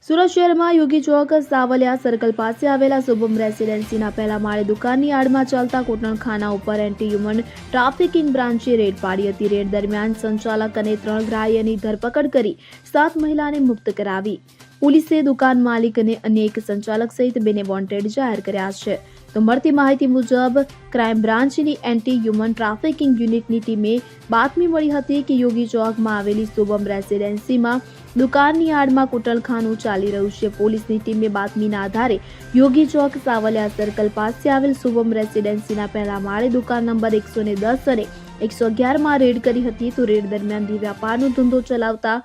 સુરત શહેરમાં યોગી ચોક સાવલિયા સર્કલ પાસે આવેલા શુભમ રેસિડેન્સીના પહેલા માળે દુકાનની આડમાં ચાલતા કોટણખાના ઉપર એન્ટી હ્યુમન ટ્રાફિકિંગ બ્રાન્ચે રેડ પાડી હતી. રેડ દરમિયાન સંચાલક અને 3 ગ્રાહ્યની ધરપકડ કરી 7 મહિલાને મુક્ત કરાવી. પોલીસે દુકાન માલિક અને અન્ય એક સંચાલક સહિત 2 ને વોન્ટેડ જાહેર કર્યા છે. તો મળતી માહિતી મુજબ ક્રાઇમ બ્રાન્ચની એન્ટી હ્યુમન ટ્રાફિકિંગ યુનિટની ટીમે બાતમી મળી હતી કે યોગી ચોકમાં આવેલી શુભમ રેસિડેન્સીમાં દુકાનની આડમાં કુટલખાનું ચાલી રહ્યું છે. પોલીસની ટીમે બાતમીના આધારે યોગી ચોક સાવલિયા સર્કલ પાસે આવેલ શુભમ રેસિડેન્સીના પહેલા માળે દુકાન નંબર 110 અને 111 માં રેડ કરી હતી. તો રેડ દરમિયાન વ્યાપારનો ધંધો ચલાવતા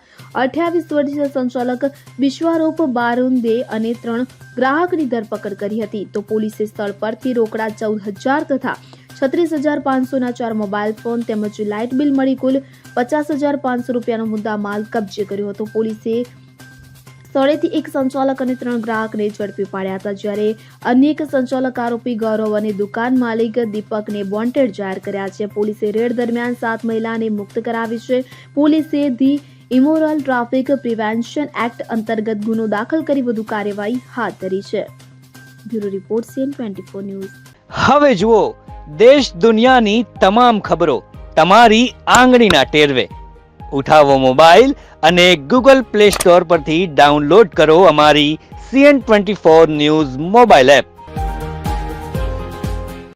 28 વર્ષીય સંચાલક વિશ્વારૂપ બારુંદે અને 3 ગ્રાહકની ધરપકડ કરી હતી. તો પોલીસે સ્થળ પરથી રોકડા 14,000 તથા 36,500ના 4 મોબાઈલ ફોન તેમજ લાઇટ બિલ મળી કુલ 50,500 રૂપિયાનો મુદ્દા માલ કબજે કર્યો હતો. પોલીસે સ્થળેથી એક સંચાલક અને 3 ગ્રાહકને ઝડપી પાડ્યા હતા, જ્યારે અન્ય એક સંચાલક આરોપી ગૌરવ અને દુકાન માલિક દીપકને વોન્ટેડ જાહેર કર્યા છે. પોલીસે રેડ દરમિયાન 7 મહિલાને મુક્ત કરાવી છે. પોલીસે the immoral traffic prevention act અંતર્ગત ગુનો દાખલ કરી વધુ કાર્યવાહી હાથ ધરી છે. Bureau report CN24 news. હવે જુઓ દેશ દુનિયાની તમામ ખબરો તમારી આંગળીના ટેરવે. ઉઠાવો મોબાઈલ અને Google Play Store પરથી ડાઉનલોડ કરો અમારી CN24 ન્યૂઝ મોબાઈલ એપ.